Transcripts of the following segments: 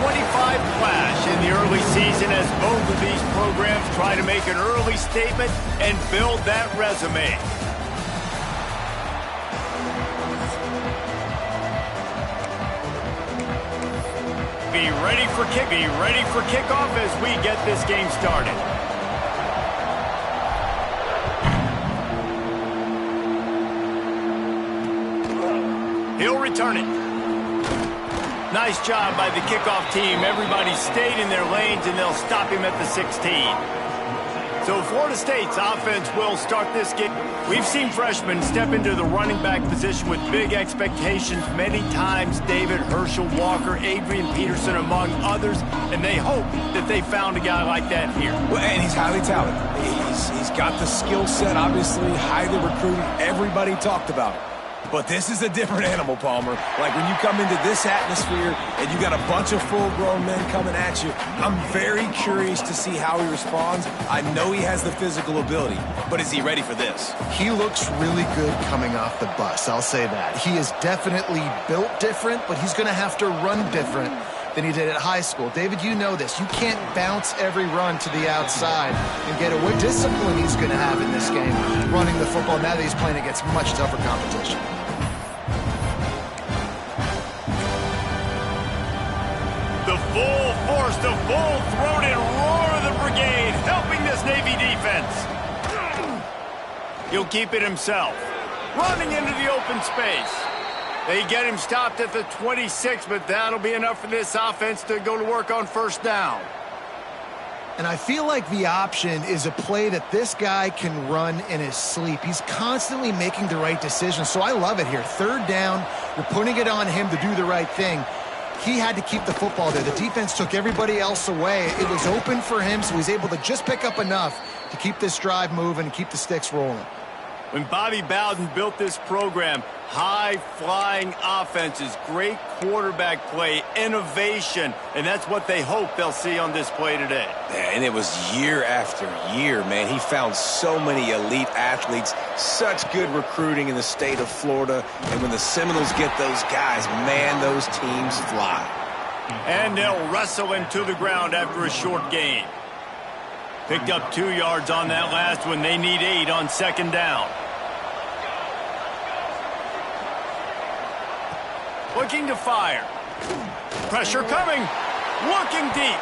flash in the early season as both of these programs try to make an early statement and build that resume. Be ready for kickoff as we get this game started. He'll return it. Nice job by the kickoff team. Everybody stayed in their lanes, and they'll stop him at the 16. So Florida State's offense will start this game. We've seen freshmen step into the running back position with big expectations many times. David Herschel Walker, Adrian Peterson, among others, and they hope that they found a guy like that here. Well, and he's highly talented. He's got the skill set, obviously, highly recruited. Everybody talked about it. But this is a different animal, Palmer. Like when you come into this atmosphere and you got a bunch of full-grown men coming at you, I'm very curious to see how he responds. I know he has the physical ability, but is he ready for this? He looks really good coming off the bus, I'll say that. He is definitely built different, but he's going to have to run different than he did at high school. David, you know this. You can't bounce every run to the outside and get away. Discipline he's going to have in this game, running the football now that he's playing against much tougher competition. The full force, the full-throated roar of the brigade, helping this Navy defense. He'll keep it himself. Running into the open space. They get him stopped at the 26, but that'll be enough for this offense to go to work on first down. And I feel like the option is a play that this guy can run in his sleep. He's constantly making the right decision, so I love it here. Third down, you're putting it on him to do the right thing. He had to keep the football there. The defense took everybody else away. It was open for him, so he's able to just pick up enough to keep this drive moving and keep the sticks rolling. When Bobby Bowden built this program, high-flying offenses, great quarterback play, innovation, and that's what they hope they'll see on display today. Yeah, and it was year after year, man. He found so many elite athletes, such good recruiting in the state of Florida, and when the Seminoles get those guys, man, those teams fly. And they'll wrestle him to the ground after a short gain. Picked up 2 yards on that last one. They need 8 on second down. Looking to fire. Pressure coming. Looking deep.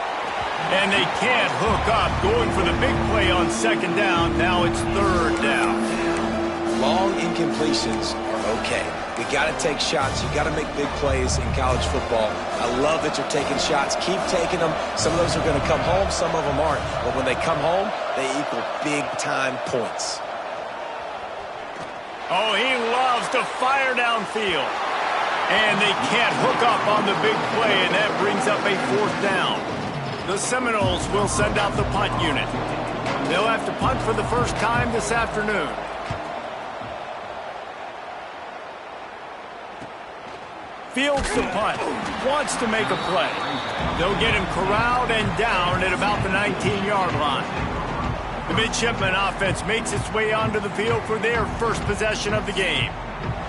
And they can't hook up. Going for the big play on second down. Now it's third down. Long incompletions are okay. You got to take shots. You got to make big plays in college football. I love that you're taking shots. Keep taking them. Some of those are going to come home. Some of them aren't. But when they come home, they equal big-time points. Oh, he loves to fire downfield. And they can't hook up on the big play, and that brings up a fourth down. The Seminoles will send out the punt unit. They'll have to punt for the first time this afternoon. Fields the punt. Wants to make a play. They'll get him corralled and down at about the 19-yard line. The midshipman offense makes its way onto the field for their first possession of the game.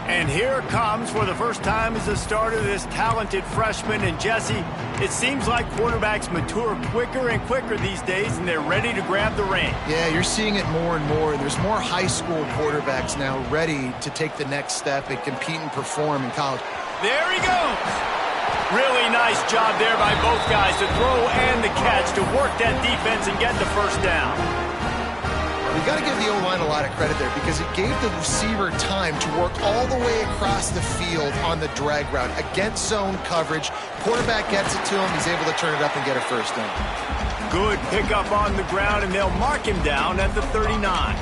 And here comes, for the first time as a starter, this talented freshman. And Jesse, it seems like quarterbacks mature quicker and quicker these days, and they're ready to grab the reins. Yeah, you're seeing it more and more. There's more high school quarterbacks now ready to take the next step and compete and perform in college. There he goes. Really nice job there by both guys to throw and the catch to work that defense and get the first down. We've got to give the O-line a lot of credit there because it gave the receiver time to work all the way across the field on the drag route against zone coverage. Quarterback gets it to him. He's able to turn it up and get a first down. Good pickup on the ground, and they'll mark him down at the 39.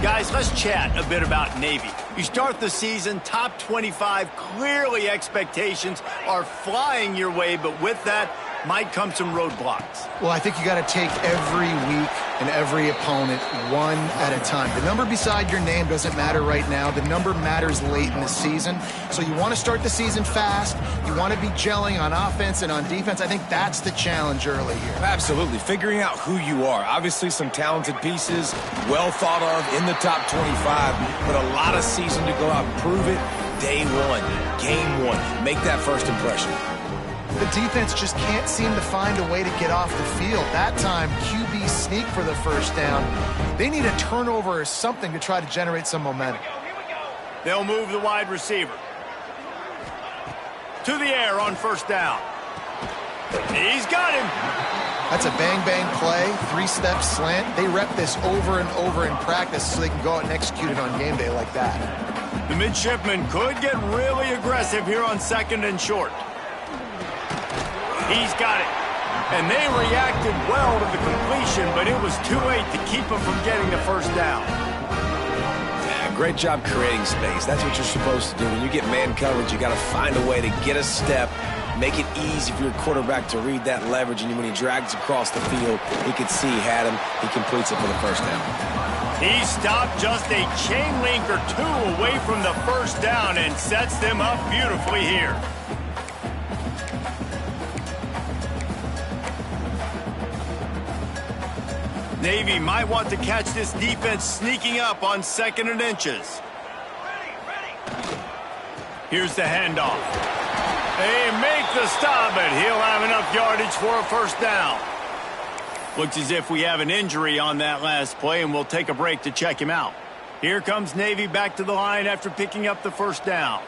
Guys, let's chat a bit about Navy. You start the season top 25. Clearly expectations are flying your way, but with that might come some roadblocks. Well, I think you got to take every week and every opponent one at a time. The number beside your name doesn't matter right now. The number matters late in the season. So you want to start the season fast. You want to be gelling on offense and on defense. I think that's the challenge early here. Absolutely. Figuring out who you are. Obviously some talented pieces, well thought of in the top 25, but a lot of season to go out and prove it. Day one, game one. Make that first impression. the defense just can't seem to find a way to get off the field. That time, QB sneak for the first down. They need a turnover or something to try to generate some momentum. They'll move the wide receiver to the air on first down. He's got him. That's a bang-bang play, three-step slant. They rep this over and over in practice so they can go out and execute it on game day like that. The midshipman could get really aggressive here on second and short. He's got it. And they reacted well to the completion, but it was too late to keep him from getting the first down. Yeah, great job creating space. That's what you're supposed to do. When you get man coverage, you got to find a way to get a step, make it easy for your quarterback to read that leverage, and when he drags across the field, he can see he had him. He completes it for the first down. He stopped just a chain link or two away from the first down and sets them up beautifully here. Navy might want to catch this defense sneaking up on second and inches. Here's the handoff. They make the stop, but he'll have enough yardage for a first down. Looks as if we have an injury on that last play, and we'll take a break to check him out. Here comes Navy back to the line after picking up the first down.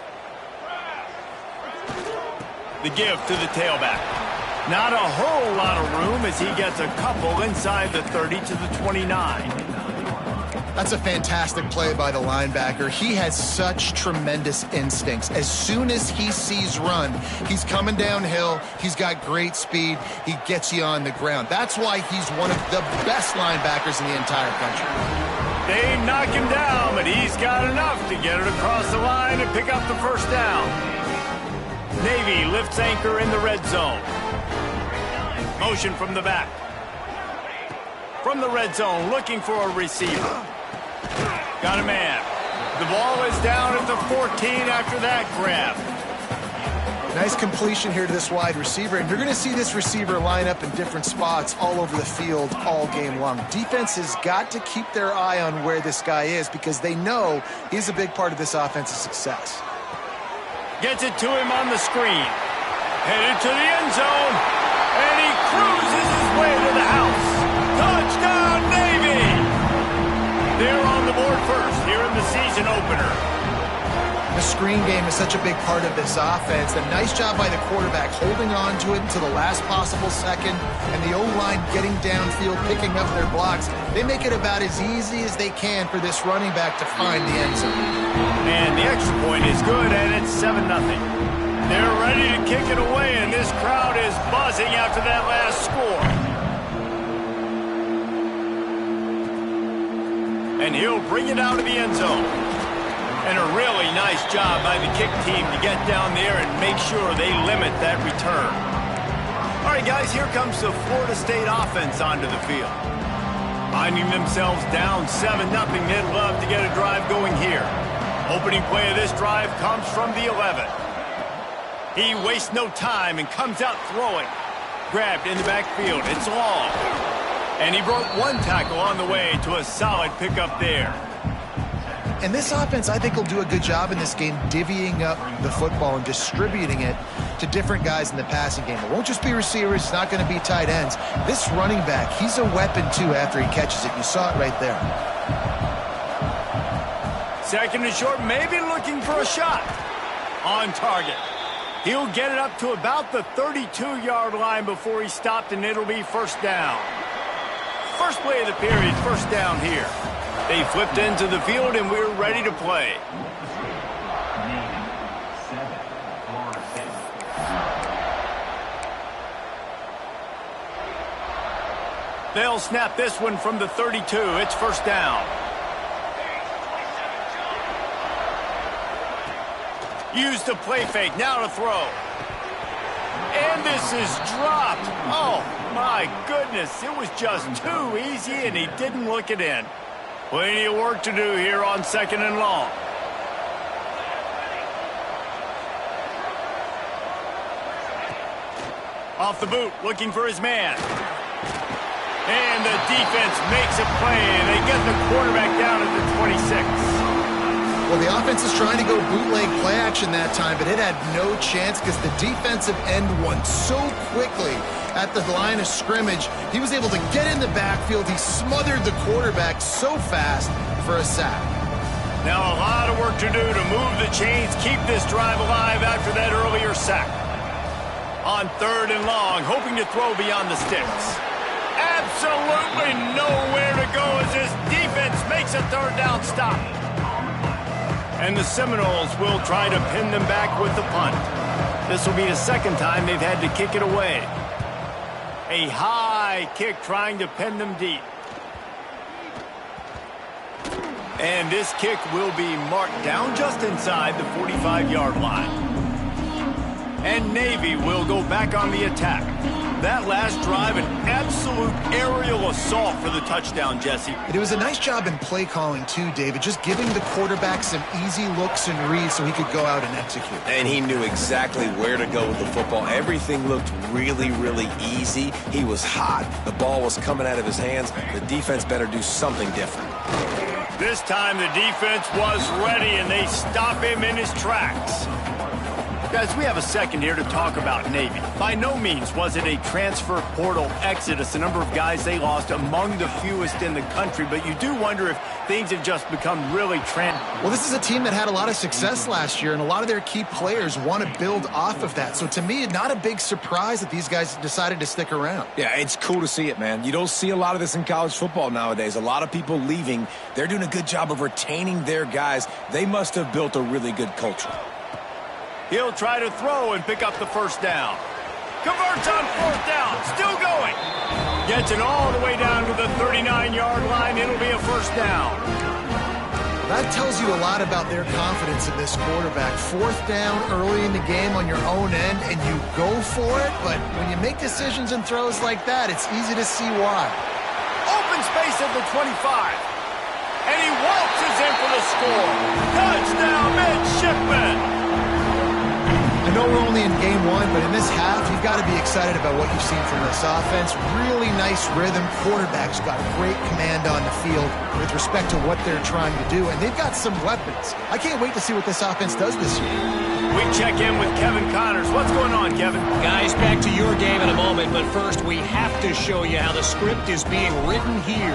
The give to the tailback. Not a whole lot of room as he gets a couple inside the 30 to the 29. That's a fantastic play by the linebacker. He has such tremendous instincts. As soon as he sees run, he's coming downhill. He's got great speed. He gets you on the ground. That's why he's one of the best linebackers in the entire country. They knock him down, but he's got enough to get it across the line and pick up the first down. Navy lifts anchor in the red zone. Motion from the back. From the red zone, looking for a receiver. Got a man. The ball is down at the 14 after that grab. Nice completion here to this wide receiver, and you're going to see this receiver line up in different spots all over the field all game long. Defense has got to keep their eye on where this guy is because they know he's a big part of this offense's success. Gets it to him on the screen. Headed to the end zone, and he cruises his way to the house. Touchdown, Navy! They're on the board first here in the season opener. The screen game is such a big part of this offense. A nice job by the quarterback holding on to it until the last possible second, and the O-line getting downfield, picking up their blocks. They make it about as easy as they can for this running back to find the end zone. And the extra point is good, and it's 7-0. They're ready to kick it away, and this crowd is buzzing after that last score. And he'll bring it out of the end zone. And a really nice job by the kick team to get down there and make sure they limit that return. All right, guys, here comes the Florida State offense onto the field. Finding themselves down 7-0, they'd love to get a drive going here. Opening play of this drive comes from the 11. He wastes no time and comes out throwing. Grabbed in the backfield. It's long. And he broke one tackle on the way to a solid pickup there. And this offense, I think, will do a good job in this game divvying up the football and distributing it to different guys in the passing game. It won't just be receivers. It's not going to be tight ends. This running back, he's a weapon, too, after he catches it. You saw it right there. Second and short, maybe looking for a shot. On target. He'll get it up to about the 32-yard line before he stopped, and it'll be first down. First play of the period, first down here. They flipped into the field, and we're ready to play. They'll snap this one from the 32. It's first down. Use the play fake, now to throw. And this is dropped. Oh, my goodness. It was just too easy, and he didn't look it in. Plenty of work to do here on second and long. Off the boot, looking for his man. And the defense makes a play, and they get the quarterback down at the 26. Well, the offense is trying to go bootleg play action that time, but it had no chance because the defensive end won so quickly at the line of scrimmage. He was able to get in the backfield. He smothered the quarterback so fast for a sack. Now a lot of work to do to move the chains, keep this drive alive after that earlier sack. On 3rd and long, hoping to throw beyond the sticks. Absolutely nowhere to go as this defense makes a 3rd down stop. And the Seminoles will try to pin them back with the punt. This will be the 2nd time they've had to kick it away. A high kick trying to pin them deep. And this kick will be marked down just inside the 45-yard line. And Navy will go back on the attack. That last drive, an absolute aerial assault for the touchdown, Jesse. It was a nice job in play calling, too, David, just giving the quarterback some easy looks and reads so he could go out and execute. And he knew exactly where to go with the football. Everything looked really, really easy. He was hot. The ball was coming out of his hands. The defense better do something different. This time the defense was ready, and they stop him in his tracks. Guys, we have a second here to talk about Navy. By no means was it a transfer portal exodus. The number of guys they lost among the fewest in the country, but you do wonder if things have just become really Well, this is a team that had a lot of success last year, and a lot of their key players want to build off of that. So to me, not a big surprise that these guys decided to stick around. Yeah, it's cool to see it, man. You don't see a lot of this in college football nowadays. A lot of people leaving. They're doing a good job of retaining their guys. They must have built a really good culture. He'll try to throw and pick up the 1st down. Converts on 4th down. Still going. Gets it all the way down to the 39-yard line. It'll be a 1st down. That tells you a lot about their confidence in this quarterback. 4th down early in the game on your own end, and you go for it. But when you make decisions and throws like that, it's easy to see why. Open space at the 25. And he waltzes in for the score. Touchdown, midshipman. I know we're only in game 1, but in this half, you've got to be excited about what you've seen from this offense. Really nice rhythm. Quarterback's got great command on the field with respect to what they're trying to do, and they've got some weapons. I can't wait to see what this offense does this year. We check in with Kevin Connors. What's going on, Kevin? Guys, back to your game in a moment, but first we have to show you how the script is being written here.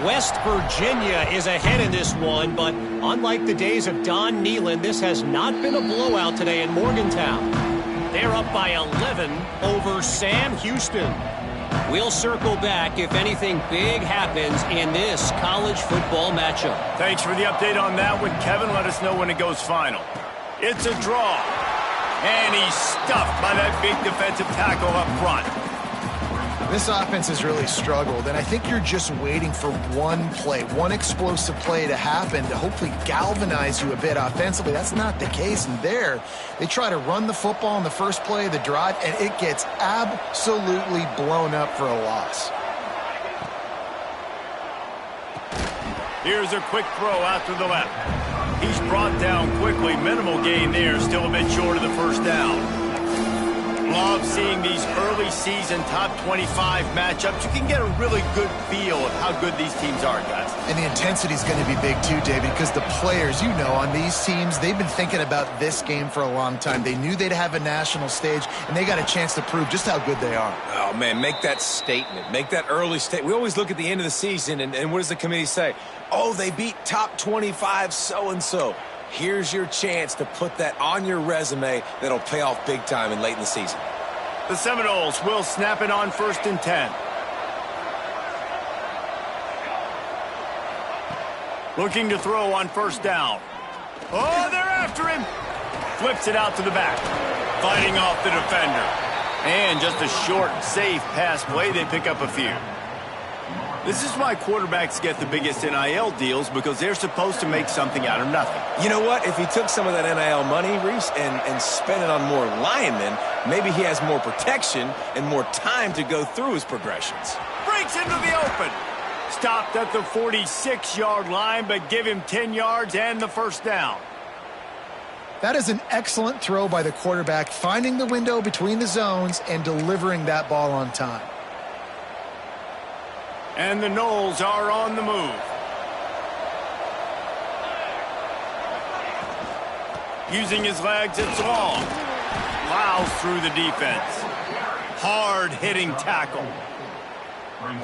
West Virginia is ahead in this one, but unlike the days of Don Neyland, this has not been a blowout today in Morgantown. They're up by 11 over Sam Houston. We'll circle back if anything big happens in this college football matchup. Thanks for the update on that one, Kevin. Let us know when it goes final. It's a draw. And he's stuffed by that big defensive tackle up front. This offense has really struggled, and I think you're just waiting for one play, one explosive play to happen to hopefully galvanize you a bit offensively. That's not the case, and there they try to run the football in the first play of the drive, and it gets absolutely blown up for a loss. Here's a quick throw out to the left. He's brought down quickly. Minimal gain there, still a bit short of the 1st down. Love seeing these early season top 25 matchups. You can get a really good feel of how good these teams are, guys. And the intensity is going to be big too, David, because the players, you know, on these teams, they've been thinking about this game for a long time. They knew they'd have a national stage, and they got a chance to prove just how good they are. Oh, man, make that statement. Make that early statement. We always look at the end of the season, and what does the committee say? Oh, they beat top 25 so-and-so. Here's your chance to put that on your resume that'll pay off big time and late in the season. The Seminoles will snap it on 1st and 10. Looking to throw on 1st down. Oh, they're after him. Flips it out to the back. Fighting off the defender. And just a short, safe pass play. They pick up a few. This is why quarterbacks get the biggest NIL deals, because they're supposed to make something out of nothing. You know what? If he took some of that NIL money, Reese, and spent it on more linemen, maybe he has more protection and more time to go through his progressions. Breaks into the open. Stopped at the 46-yard line, but give him 10 yards and the 1st down. That is an excellent throw by the quarterback, finding the window between the zones and delivering that ball on time. And the Noles are on the move. Using his legs, it's long. Plows through the defense. Hard-hitting tackle.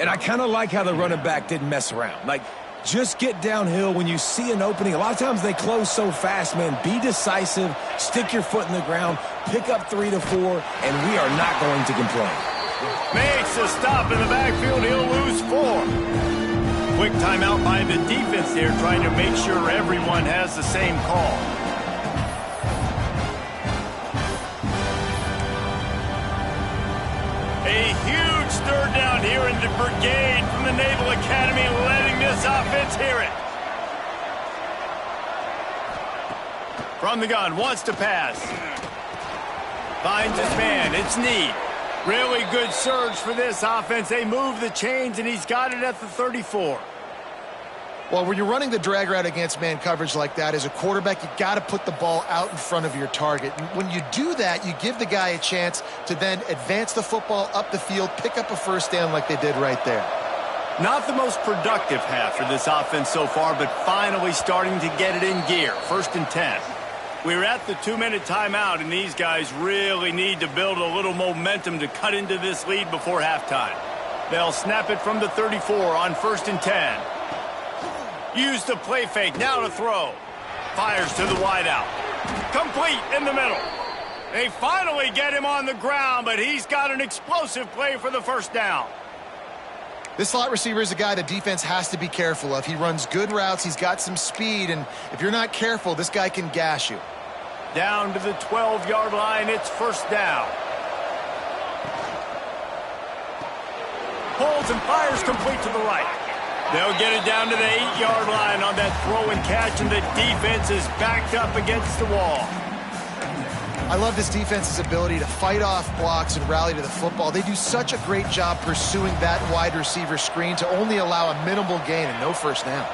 And I kind of like how the running back didn't mess around. Like, just get downhill when you see an opening. A lot of times they close so fast, man. Be decisive, stick your foot in the ground, pick up 3 to 4, and we are not going to complain. Makes a stop in the backfield. He'll lose 4. Quick timeout by the defense there, trying to make sure everyone has the same call. A huge third down here in the brigade from the Naval Academy, letting this offense hear it. From the gun, wants to pass. Finds his man, it's Need. Really good surge for this offense. They move the chains, and he's got it at the 34. Well, when you're running the drag route against man coverage like that, as a quarterback, you got to put the ball out in front of your target. And when you do that, you give the guy a chance to then advance the football up the field, pick up a first down like they did right there. Not the most productive half for this offense so far, but finally starting to get it in gear. 1st and 10. We're at the 2-minute timeout, and these guys really need to build a little momentum to cut into this lead before halftime. They'll snap it from the 34 on 1st and 10. Use the play fake, now to throw. Fires to the wideout. Complete in the middle. They finally get him on the ground, but he's got an explosive play for the first down. This slot receiver is a guy the defense has to be careful of. He runs good routes, he's got some speed, and if you're not careful, this guy can gash you. Down to the 12-yard line, it's first down. Pulls and fires complete to the right. They'll get it down to the 8-yard line on that throw and catch, and the defense is backed up against the wall. I love this defense's ability to fight off blocks and rally to the football. They do such a great job pursuing that wide receiver screen to only allow a minimal gain and no first down.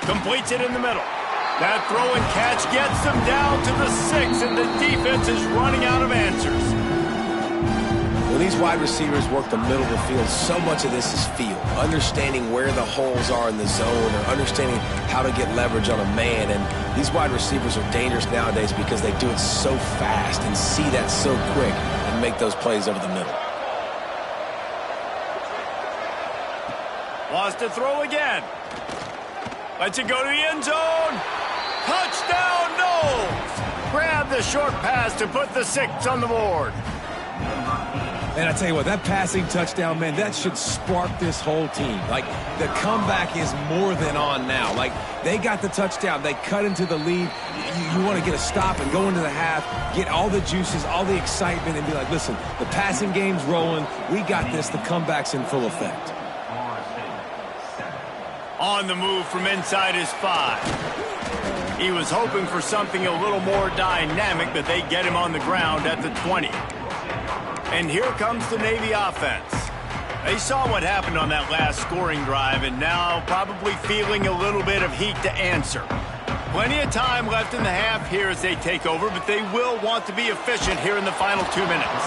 Completes it in the middle. That throw and catch gets them down to the 6, and the defense is running out of answers. When these wide receivers work the middle of the field, so much of this is feel. Understanding where the holes are in the zone, or understanding how to get leverage on a man. And these wide receivers are dangerous nowadays because they do it so fast and see that so quick and make those plays over the middle. Wants to throw again. Lets it go to the end zone. Touchdown, Knowles. Grab the short pass to put the 6 on the board. And I tell you what, that passing touchdown, man, that should spark this whole team. Like, the comeback is more than on now. Like, they got the touchdown. They cut into the lead. You want to get a stop and go into the half, get all the juices, all the excitement, and be like, listen, the passing game's rolling. We got this. The comeback's in full effect. On the move from inside his 5. He was hoping for something a little more dynamic, but they get him on the ground at the 20. And here comes the Navy offense. They saw what happened on that last scoring drive, and now probably feeling a little bit of heat to answer. Plenty of time left in the half here as they take over, but they will want to be efficient here in the final 2 minutes.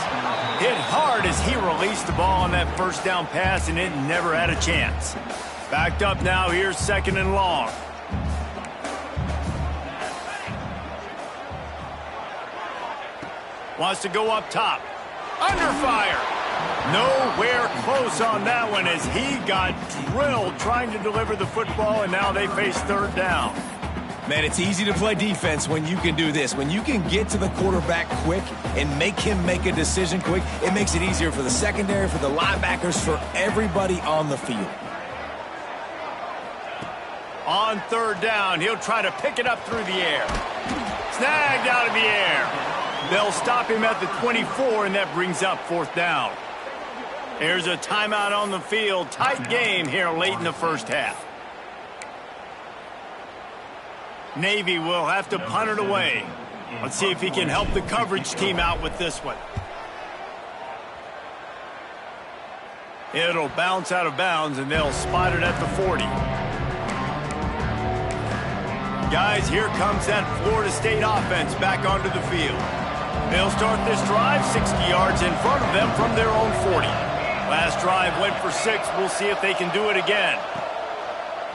Hit hard as he released the ball on that first down pass, and it never had a chance. Backed up now, here's 2nd and long. Wants to go up top. Under fire. Nowhere close on that one as he got drilled trying to deliver the football, and now they face 3rd down. Man, it's easy to play defense when you can do this. When you can get to the quarterback quick and make him make a decision quick, it makes it easier for the secondary, for the linebackers, for everybody on the field. On 3rd down, he'll try to pick it up through the air. Snagged out of the air. They'll stop him at the 24, and that brings up 4th down. There's a timeout on the field. Tight game here late in the first half. Navy will have to punt it away. Let's see if he can help the coverage team out with this one. It'll bounce out of bounds, and they'll spot it at the 40. Guys, here comes that Florida State offense back onto the field. They'll start this drive 60 yards in front of them from their own 40. Last drive went for 6. We'll see if they can do it again.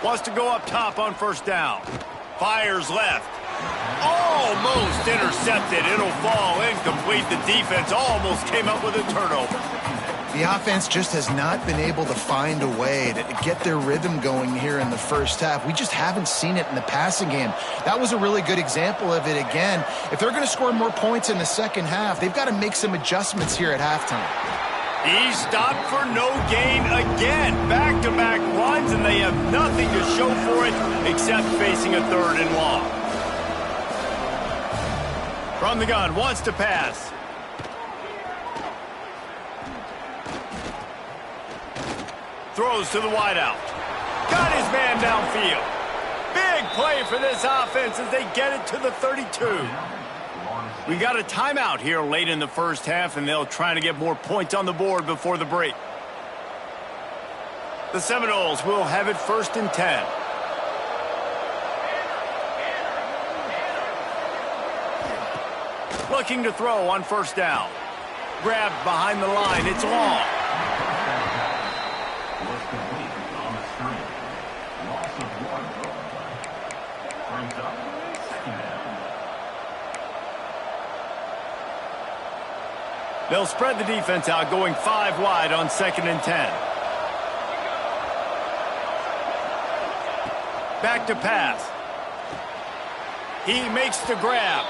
Wants to go up top on 1st down. Fires left. Almost intercepted. It'll fall incomplete. The defense almost came up with a turnover. The offense just has not been able to find a way to get their rhythm going here in the first half. We just haven't seen it in the passing game. That was a really good example of it again. If they're going to score more points in the second half, they've got to make some adjustments here at halftime. He stopped for no gain again. Back-to-back runs, and they have nothing to show for it except facing a 3rd and long. From the gun, wants to pass. Throws to the wideout. Got his man downfield. Big play for this offense as they get it to the 32. We got a timeout here late in the first half, and they'll try to get more points on the board before the break. The Seminoles will have it 1st and 10. Looking to throw on 1st down. Grabbed behind the line. It's long. They'll spread the defense out, going 5 wide on 2nd and 10. Back to pass. He makes the grab.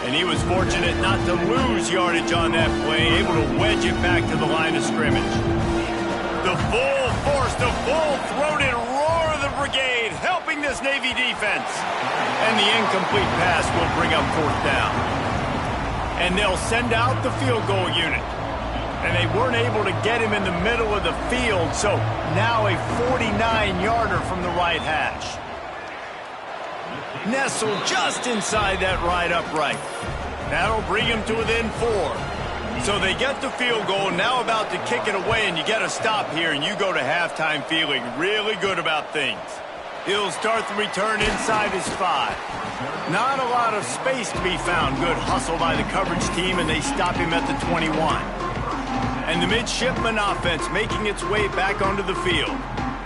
And he was fortunate not to lose yardage on that play, able to wedge it back to the line of scrimmage. The full force, the full-throated roar of the brigade, helping this Navy defense. And the incomplete pass will bring up 4th down. And they'll send out the field goal unit. And they weren't able to get him in the middle of the field, so now a 49-yarder from the right hash. Nestled just inside that right upright. That'll bring him to within 4. So they get the field goal, now about to kick it away, and you get a stop here, and you go to halftime feeling really good about things. He'll start the return inside his 5. Not a lot of space to be found. Good hustle by the coverage team, and they stop him at the 21. And the midshipman offense making its way back onto the field.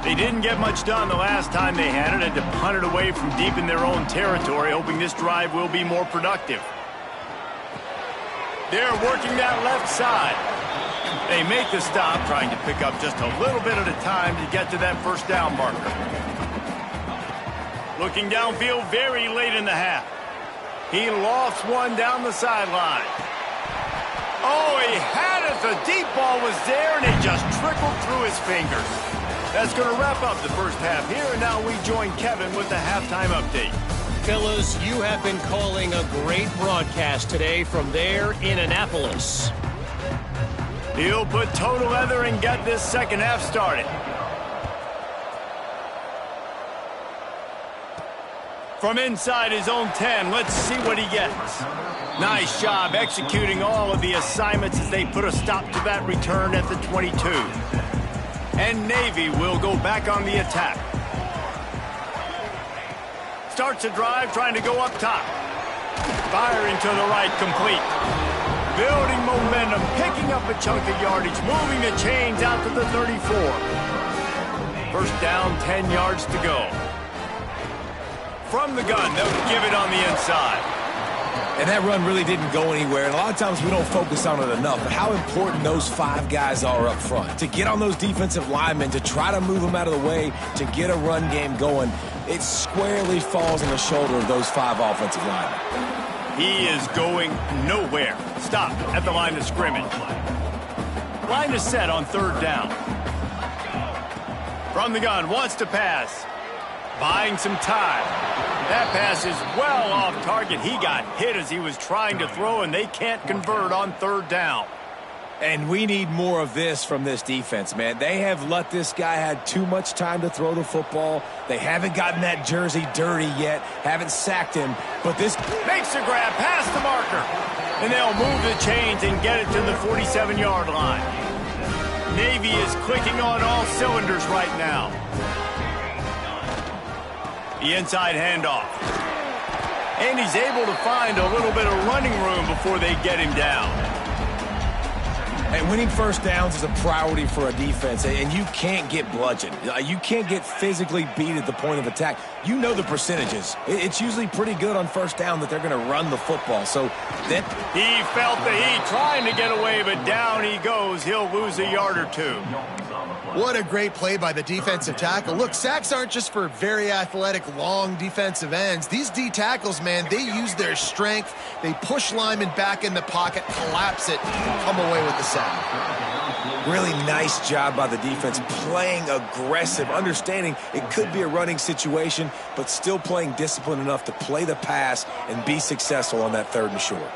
They didn't get much done the last time they had it, had to punt it away from deep in their own territory, hoping this drive will be more productive. They're working that left side. They make the stop, trying to pick up just a little bit at a time to get to that 1st down marker. Looking downfield very late in the half. He lofts one down the sideline. Oh, he had it. The deep ball was there, and it just trickled through his fingers. That's going to wrap up the first half here, and now we join Kevin with the halftime update. Fellas, you have been calling a great broadcast today from there in Annapolis. He'll put toe to leather and get this second half started. From inside his own 10, let's see what he gets. Nice job executing all of the assignments as they put a stop to that return at the 22. And Navy will go back on the attack. Starts a drive trying to go up top. Firing to the right, complete. Building momentum, picking up a chunk of yardage, moving the chains out to the 34. 1st down, 10 yards to go. From the gun, they'll give it on the inside. And that run really didn't go anywhere. And a lot of times we don't focus on it enough. But how important those 5 guys are up front. To get on those defensive linemen, to try to move them out of the way, to get a run game going, it squarely falls on the shoulder of those 5 offensive linemen. He is going nowhere. Stop at the line of scrimmage. Line is set on 3rd down. From the gun, wants to pass. Buying some time. That pass is well off target. He got hit as he was trying to throw, and they can't convert on 3rd down. And we need more of this from this defense, man. They have let this guy have too much time to throw the football. They haven't gotten that jersey dirty yet, haven't sacked him. But this makes the grab past the marker. And they'll move the chains and get it to the 47-yard line. Navy is clicking on all cylinders right now. The inside handoff. And he's able to find a little bit of running room before they get him down. And winning first downs is a priority for a defense, and you can't get bludgeoned. You can't get physically beat at the point of attack. You know the percentages. It's usually pretty good on first down that they're going to run the football. So then he felt the heat trying to get away, but down he goes. He'll lose a yard or two. What a great play by the defensive tackle. Look, sacks aren't just for very athletic, long defensive ends. These D tackles, man, they use their strength. They push linemen back in the pocket, collapse it, and come away with the sack. Really nice job by the defense, playing aggressive, understanding it could be a running situation, but still playing disciplined enough to play the pass and be successful on that 3rd and short.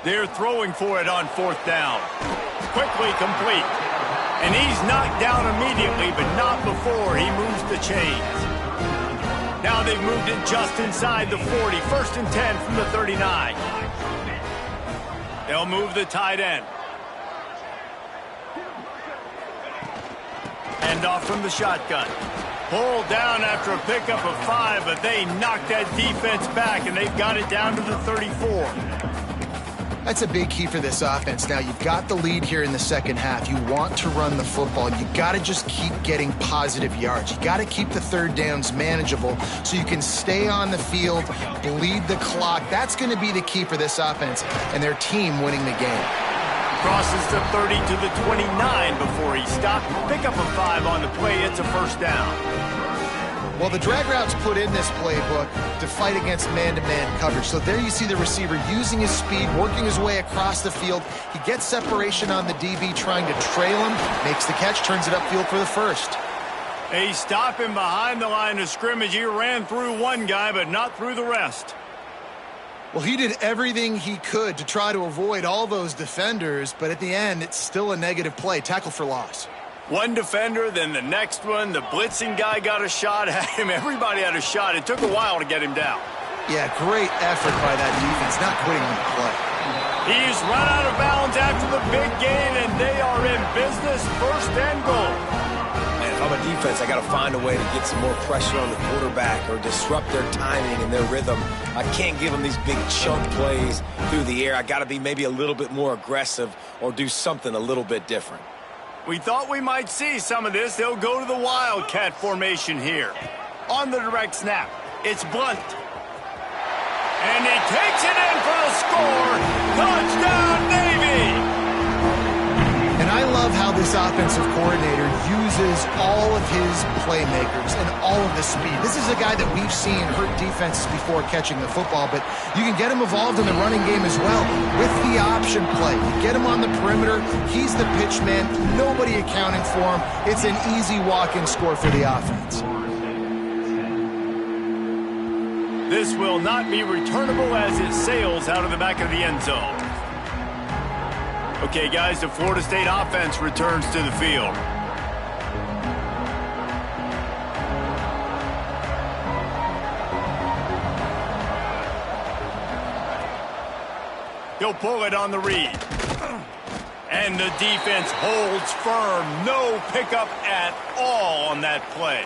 They're throwing for it on 4th down. Quickly complete. And he's knocked down immediately, but not before he moves the chains. Now they've moved it just inside the 40. 1st and 10 from the 39. They'll move the tight end. Hand off from the shotgun. Pulled down after a pickup of 5, but they knocked that defense back, and they've got it down to the 34. That's a big key for this offense. Now, you've got the lead here in the second half. You want to run the football. You got to just keep getting positive yards. You got to keep the 3rd downs manageable so you can stay on the field, bleed the clock. That's going to be the key for this offense and their team winning the game. Crosses the 30 to the 29 before he stopped. Pick up a 5 on the play. It's a 1st down. Well, the drag routes put in this playbook to fight against man-to-man coverage. So there you see the receiver using his speed, working his way across the field. He gets separation on the DB, trying to trail him, makes the catch, turns it upfield for the 1st. They stop him behind the line of scrimmage. He ran through one guy, but not through the rest. Well, he did everything he could to try to avoid all those defenders, but at the end, it's still a negative play. Tackle for loss. One defender, then the next one. The blitzing guy got a shot at him. Everybody had a shot. It took a while to get him down. Yeah, great effort by that defense, not quitting on the play. He's run out of bounds after the big gain, and they are in business. 1st and goal. Man, if I'm a defense, I got to find a way to get some more pressure on the quarterback or disrupt their timing and their rhythm. I can't give them these big chunk plays through the air. I got to be maybe a little bit more aggressive or do something a little bit different. We thought we might see some of this. They'll go to the Wildcat formation here. On the direct snap, it's Blunt. And he takes it in for the score. Touchdown, Navy! And I love how this offensive coordinator uses all of his playmakers and all of the speed. This is a guy that we've seen hurt defenses before catching the football, but you can get him involved in the running game as well with the option play. You get him on the perimeter. He's the pitch man. Nobody accounting for him. It's an easy walk-in score for the offense. This will not be returnable as it sails out of the back of the end zone. Okay, guys, the Florida State offense returns to the field. He'll pull it on the read. And the defense holds firm. No pickup at all on that play.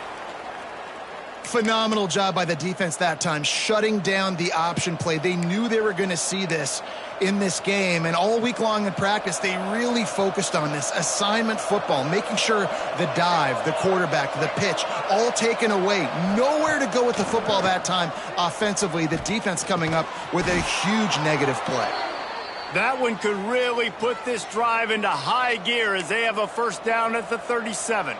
Phenomenal job by the defense that time, shutting down the option play. They knew they were going to see this in this game, and all week long in practice, they really focused on this assignment football, making sure the dive, the quarterback, the pitch, all taken away. Nowhere to go with the football that time offensively. The defense coming up with a huge negative play. That one could really put this drive into high gear as they have a 1st down at the 37.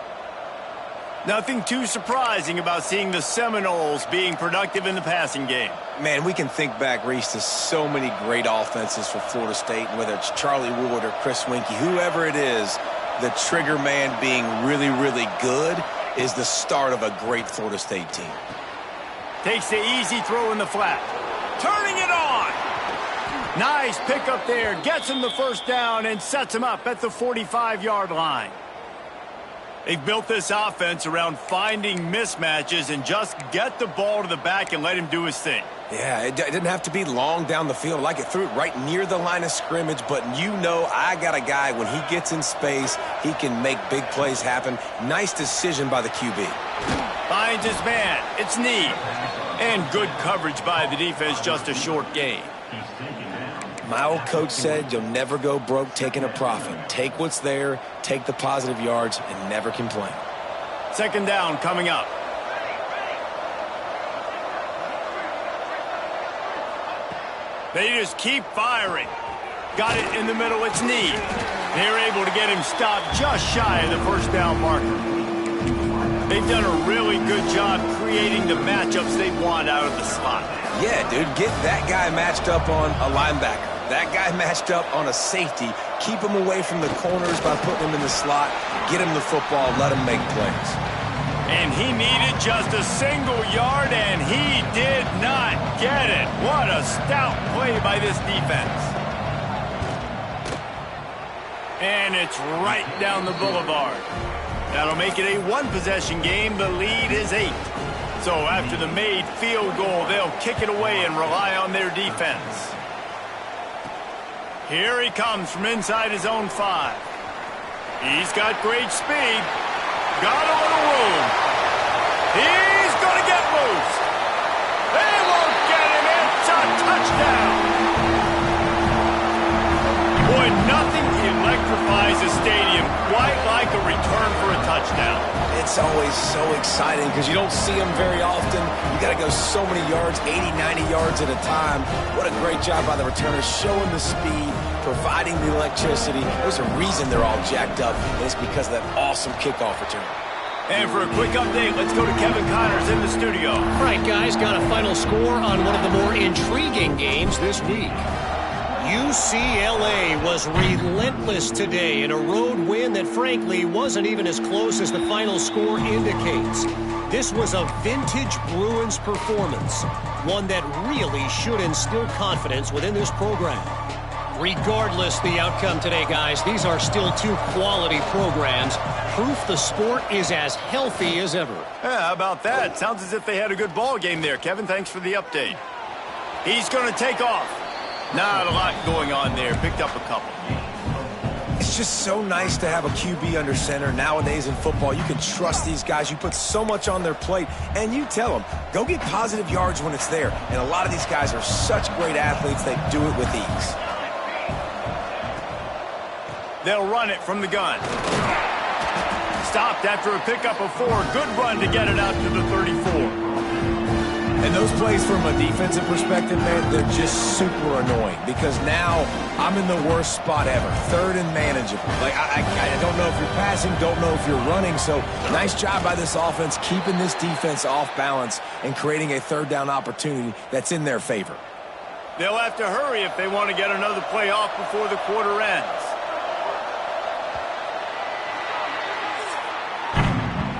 Nothing too surprising about seeing the Seminoles being productive in the passing game. Man, we can think back, Reese, to so many great offenses for Florida State, whether it's Charlie Wood or Chris Winkie, whoever it is, the trigger man being really, really good is the start of a great Florida State team. Takes the easy throw in the flat. Turning it on! Nice pickup there. Gets him the 1st down and sets him up at the 45-yard line. They've built this offense around finding mismatches and just get the ball to the back and let him do his thing. Yeah, it didn't have to be long down the field. Like it threw it right near the line of scrimmage, but you know I got a guy, when he gets in space, he can make big plays happen. Nice decision by the QB. Finds his man. It's Need. And good coverage by the defense, just a short gain. My old coach said you'll never go broke taking a profit. Take what's there, take the positive yards, and never complain. Second down coming up. They just keep firing. Got it in the middle, it's Need. They're able to get him stopped just shy of the first down marker. They've done a really good job creating the matchups they want out of the slot. Yeah, dude, get that guy matched up on a linebacker. That guy matched up on a safety. Keep him away from the corners by putting him in the slot. Get him the football, let him make plays. And he needed just a single yard, and he did not get it. What a stout play by this defense. And it's right down the boulevard. That'll make it a one-possession game. The lead is 8. So after the made field goal, they'll kick it away and rely on their defense. Here he comes from inside his own 5. He's got great speed. Got a little room. He's going to get loose. They won't get him. It's a touchdown. Boy, nothing electrifies a stadium quite like a return for a touchdown. It's always so exciting because you don't see them very often. You got to go so many yards, 80, 90 yards at a time. What a great job by the returners, showing the speed, providing the electricity. There's a reason they're all jacked up, and it's because of that awesome kickoff return. And for a quick update, let's go to Kevin Connors in the studio. All right, guys, got a final score on one of the more intriguing games this week. UCLA was relentless today in a road win that, frankly, wasn't even as close as the final score indicates. This was a vintage Bruins performance, one that really should instill confidence within this program. Regardless the outcome today, guys, these are still 2 quality programs. Proof the sport is as healthy as ever. Yeah, how about that? Sounds as if they had a good ball game there. Kevin, thanks for the update. He's going to take off. Not a lot going on there. Picked up a couple. It's just so nice to have a QB under center. Nowadays in football, you can trust these guys. You put so much on their plate, and you tell them, go get positive yards when it's there. And a lot of these guys are such great athletes, they do it with ease. They'll run it from the gun. Stopped after a pickup of 4. Good run to get it out to the 34. And those plays from a defensive perspective, man, they're just super annoying because now I'm in the worst spot ever. 3rd and manageable. Like, I don't know if you're passing, don't know if you're running. So nice job by this offense keeping this defense off balance and creating a 3rd down opportunity that's in their favor. They'll have to hurry if they want to get another play off before the quarter ends.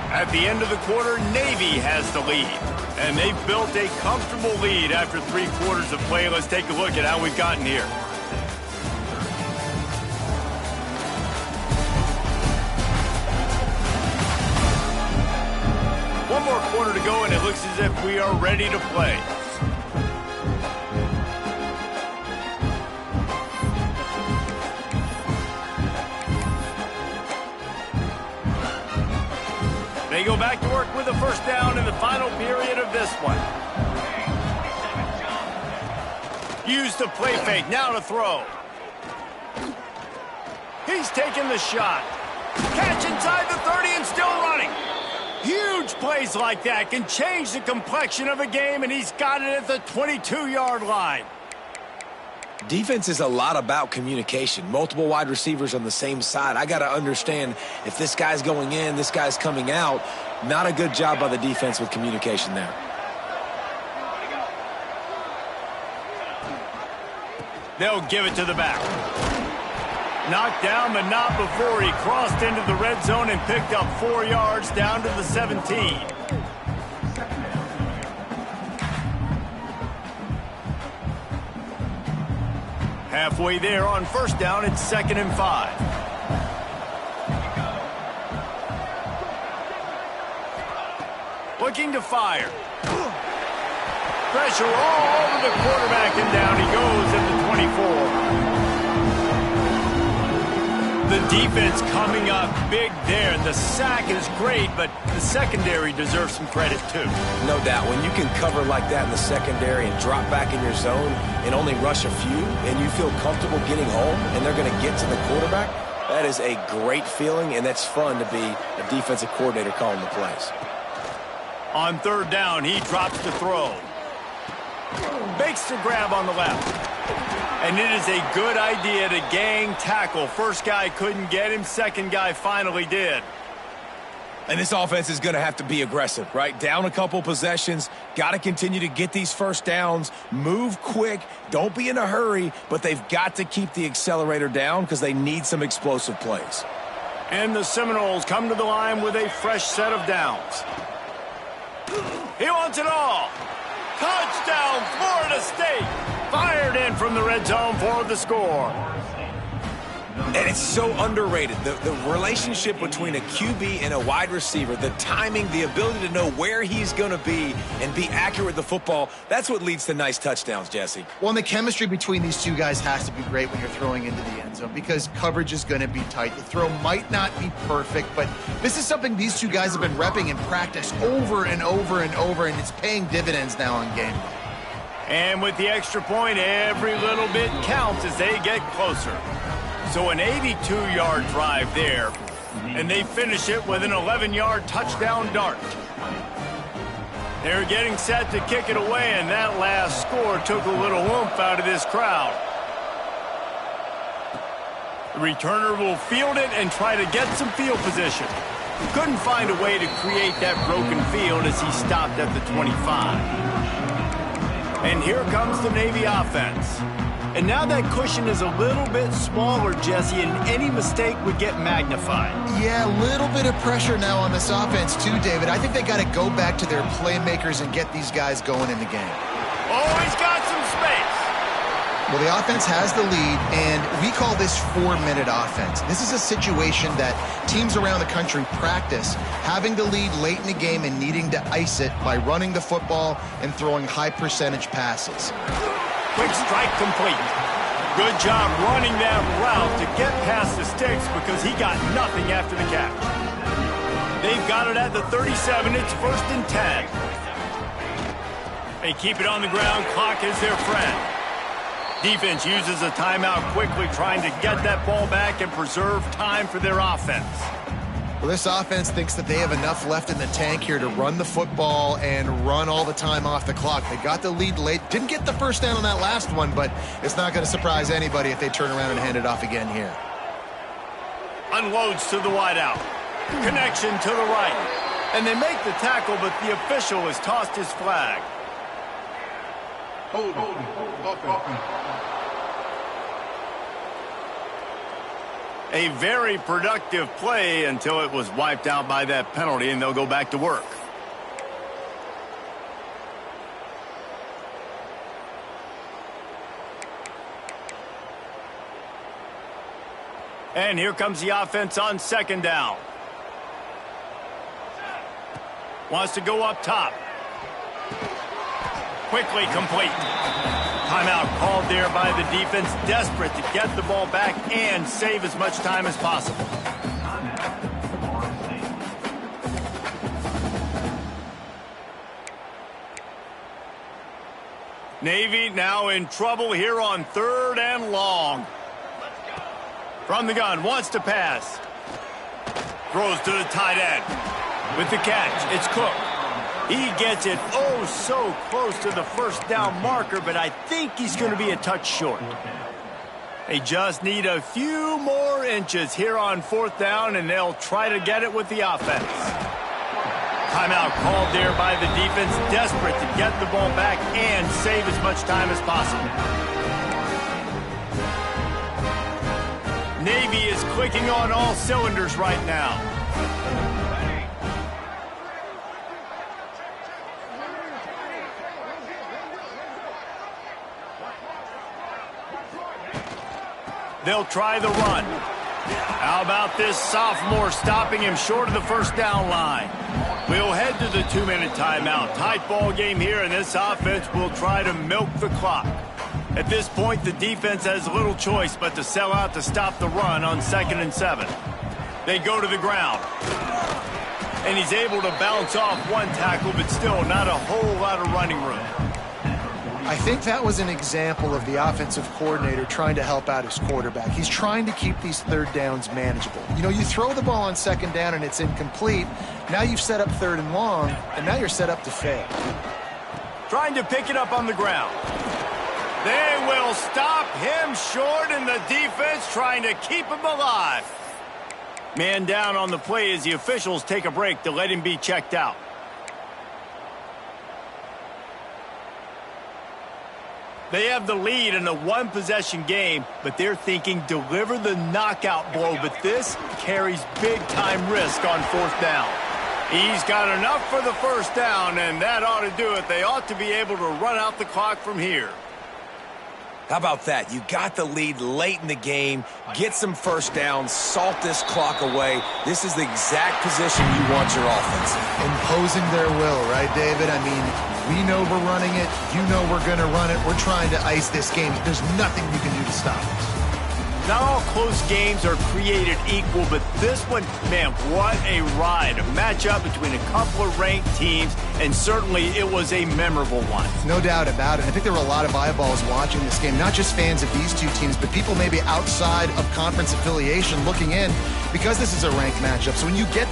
At the end of the quarter, Navy has the lead. And they've built a comfortable lead after 3 quarters of play. Let's take a look at how we've gotten here. One more quarter to go, and it looks as if we are ready to play. They go back to work with a first down in the final period of this one. Use the play fake, now to throw. He's taking the shot. Catch inside the 30 and still running. Huge plays like that can change the complexion of a game, and he's got it at the 22-yard line. Defense is a lot about communication. Multiple wide receivers on the same side. I got to understand if this guy's going in, this guy's coming out. Not a good job by the defense with communication there. They'll give it to the back. Knocked down, but not before he crossed into the red zone and picked up 4 yards down to the 17. Halfway there on first down, it's 2nd and 5. Looking to fire. Pressure all over the quarterback, and down he goes at the 24. The Defense coming up big there. The sack is great, but the secondary deserves some credit too. No doubt. When you can cover like that in the secondary and drop back in your zone and only rush a few, and you feel comfortable getting home and they're going to get to the quarterback, that is a great feeling, and that's fun to be a defensive coordinator calling the plays. On third down, he drops to throw. Makes the grab on the left. And it is a good idea to gang tackle. First guy couldn't get him. Second guy finally did. And this offense is going to have to be aggressive, right? Down a couple possessions. Got to continue to get these first downs. Move quick. Don't be in a hurry. But they've got to keep the accelerator down because they need some explosive plays. And the Seminoles come to the line with a fresh set of downs. He wants it all. Touchdown, Florida State. Fired in from the red zone for the score. And it's so underrated. The relationship between a QB and a wide receiver, the timing, the ability to know where he's going to be and be accurate with the football, that's what leads to nice touchdowns, Jesse. Well, and the chemistry between these two guys has to be great when you're throwing into the end zone because coverage is going to be tight. The throw might not be perfect, but this is something these two guys have been repping in practice over and over and over, and it's paying dividends now on game day. And with the extra point, every little bit counts as they get closer. So an 82-yard drive there, and they finish it with an 11-yard touchdown dart. They're getting set to kick it away, and that last score took a little oomph out of this crowd. The returner will field it and try to get some field position. Couldn't find a way to create that broken field as he stopped at the 25. And here comes the Navy offense. And now that cushion is a little bit smaller, Jesse, and any mistake would get magnified. Yeah, a little bit of pressure now on this offense too, David. I think they got to go back to their playmakers and get these guys going in the game. Oh, he's got some space. Well, the offense has the lead, and we call this 4-minute offense. This is a situation that teams around the country practice, having the lead late in the game and needing to ice it by running the football and throwing high-percentage passes. Quick strike complete. Good job running that route to get past the sticks because he got nothing after the catch. They've got it at the 37. It's 1st and 10. They keep it on the ground. Clock is their friend. Defense uses a timeout quickly, trying to get that ball back and preserve time for their offense. Well, this offense thinks that they have enough left in the tank here to run the football and run all the time off the clock. They got the lead late. Didn't get the first down on that last one, but it's not going to surprise anybody if they turn around and hand it off again here. Unloads to the wideout. Connection to the right. And they make the tackle, but the official has tossed his flag. Hold. A very productive play until it was wiped out by that penalty, and they'll go back to work. And here comes the offense on 2nd down. Wants to go up top. Quickly complete. Timeout called there by the defense, desperate to get the ball back and save as much time as possible. Navy now in trouble here on 3rd and long. From the gun, wants to pass. Throws to the tight end. With the catch, it's Cook. He gets it oh so close to the 1st down marker, but I think he's going to be a touch short. They just need a few more inches here on 4th down, and they'll try to get it with the offense. Timeout called there by the defense, desperate to get the ball back and save as much time as possible. Navy is clicking on all cylinders right now. They'll try the run. How about this sophomore stopping him short of the 1st down line? We'll head to the 2-minute timeout. Tight ball game here, and this offense will try to milk the clock. At this point, the defense has little choice but to sell out to stop the run on 2nd and 7. They go to the ground. And he's able to bounce off one tackle, but still not a whole lot of running room. I think that was an example of the offensive coordinator trying to help out his quarterback. He's trying to keep these third downs manageable. You know, you throw the ball on 2nd down and it's incomplete. Now you've set up 3rd and long, and now you're set up to fail. Trying to pick it up on the ground. They will stop him short, and the defense trying to keep him alive. Man down on the play as the officials take a break to let him be checked out. They have the lead in a one-possession game, but they're thinking deliver the knockout blow, but this carries big-time risk on 4th down. He's got enough for the 1st down, and that ought to do it. They ought to be able to run out the clock from here. How about that? You got the lead late in the game, get some 1st downs, salt this clock away. This is the exact position you want your offense in. Imposing their will, right, David? I mean, we know we're running it. You know we're going to run it. We're trying to ice this game. There's nothing you can do to stop us. Not all close games are created equal, but this one, man, what a ride. A matchup between a couple of ranked teams, and certainly it was a memorable one. No doubt about it. I think there were a lot of eyeballs watching this game, not just fans of these two teams, but people maybe outside of conference affiliation looking in because this is a ranked matchup. So when you get